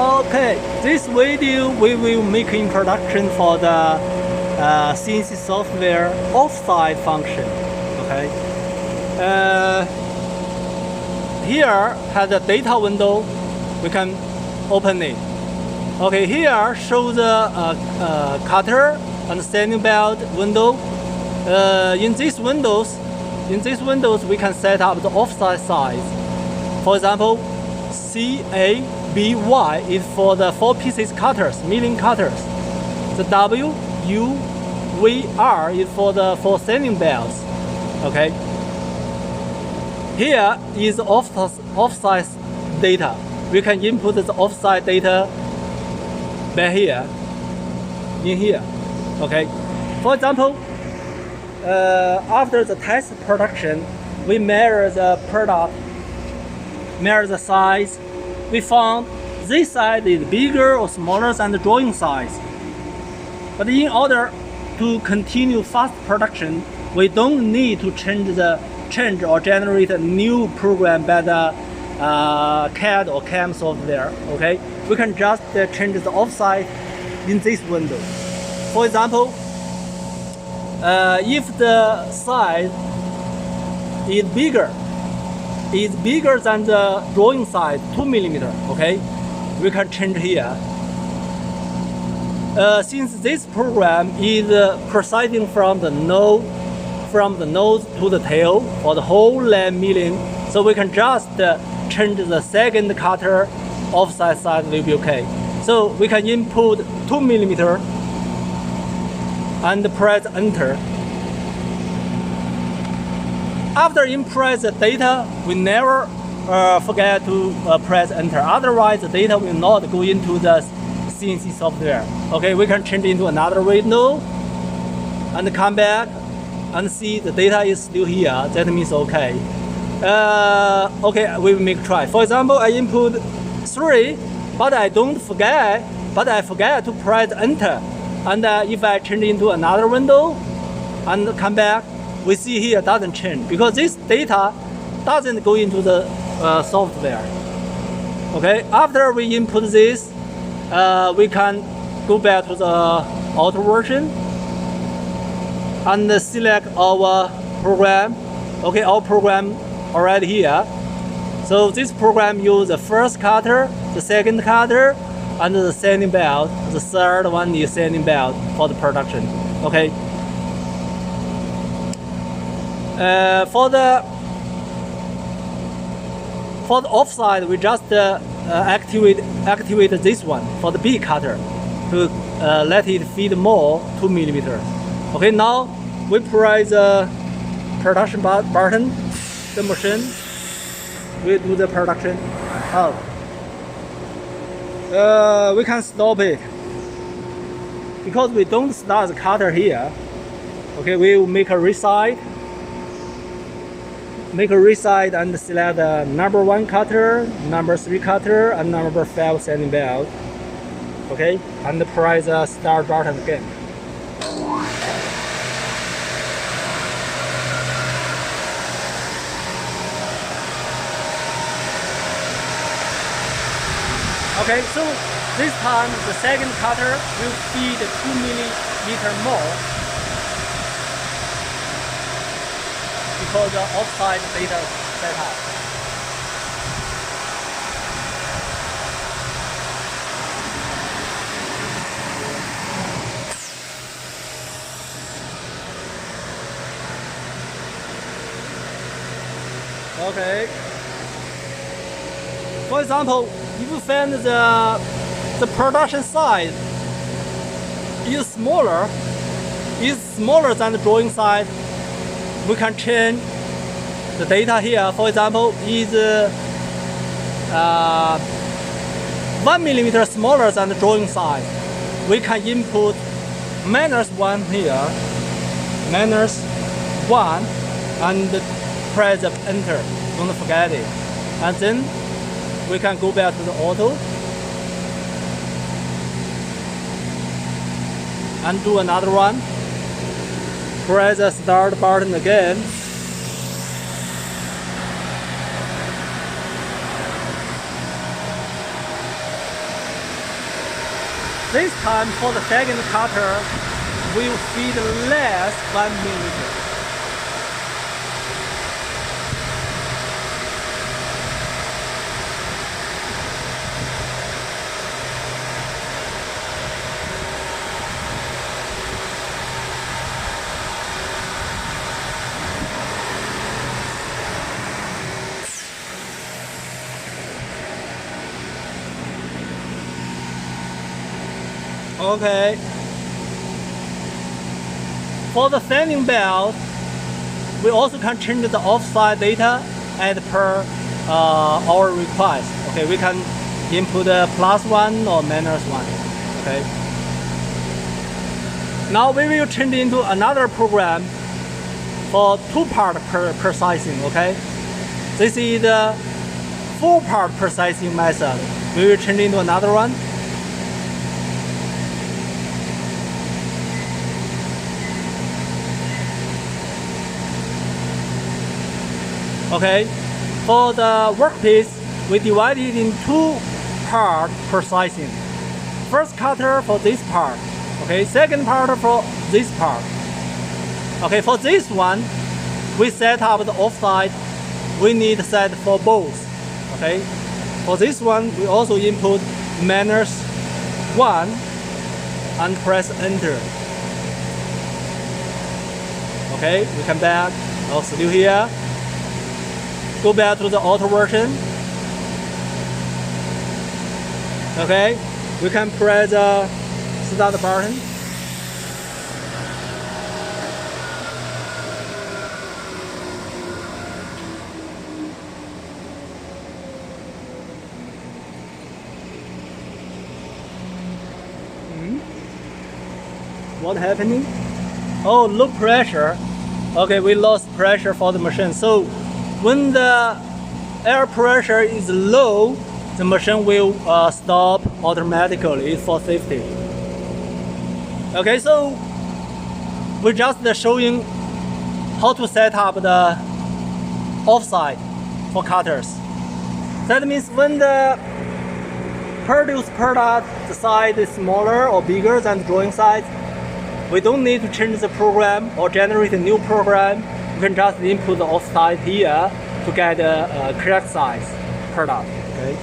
Okay, this video we will make introduction for the CNC software offside function. Okay, here has a data window. We can open it. Okay, here shows the cutter and sanding belt window. In these windows, we can set up the offset size. For example, CABY is for the 4 pieces cutters, milling cutters. The WUVR is for the 4 sanding belts. Okay. Here is offset data. We can input the offset data back here, in here. Okay. For example, after the test production, we measure the product, measure the size. We found this size is bigger or smaller than the drawing size. But in order to continue fast production, we don't need to change or generate a new program by the CAD or CAM software. Okay, we can just change the offset in this window. For example, if the size is bigger than the drawing size, 2 millimeter. Okay, we can change here. Since this program is proceeding from the nose to the tail for the whole length milling, so we can just change the second cutter offset size will be okay. So we can input 2 millimeter and press enter. After press the data, we never forget to press enter. Otherwise, the data will not go into the CNC software. Okay, we can change into another window and come back and see the data is still here. That means okay. Okay, we will make try. For example, I input 3, but I forget to press enter. And if I change into another window and come back, we see here doesn't change because this data doesn't go into the software. Okay, after we input this, we can go back to the auto version and select our program. Okay, our program already here. So this program uses the first cutter, the second cutter, and the sanding belt. The third one is sanding belt for the production. Okay. For the offside, we just activate this one for the B cutter to let it feed more 2 millimeter. Okay, now we press the production button. The machine will do the production. We can stop it because we don't start the cutter here. Okay, we will make a resize. And select the number 1 cutter, number 3 cutter, and number 5 sanding belt. Okay, and press the start button again. Okay, so this time the second cutter will feed 2 millimeter more because the offside data set up. Okay. For example, if you find the production size is smaller than the drawing size, we can change the data here. For example, is 1 millimeter smaller than the drawing size. We can input -1 here, -1, and press enter. Don't forget it. And then we can go back to the auto and do another one. Press the start button again. This time for the second cutter, we'll feed less 1 millimeter. Okay. For the sanding belt, we also can change the offside data as per our request. Okay, we can input a +1 or -1. Okay. Now we will change into another program for 2-part processing. Okay, this is the 4-part processing method. We will change into another one. Okay, for the workpiece, we divide it in 2-part processing. First cutter for this part, okay, second part for this part. Okay, for this one, we set up the offset. We need set for both. Okay, for this one, we also input -1 and press enter. Okay, we come back, now still here. Go back to the auto version. Okay, we can press the start button. What happening? Oh, low pressure. Okay, we lost pressure for the machine. So when the air pressure is low, the machine will stop automatically for safety. Okay, so we're just showing how to set up the offset for cutters. That means when the produced product, the size is smaller or bigger than the drawing size, we don't need to change the program or generate a new program. You can just input the offset here to get a correct size product. Okay.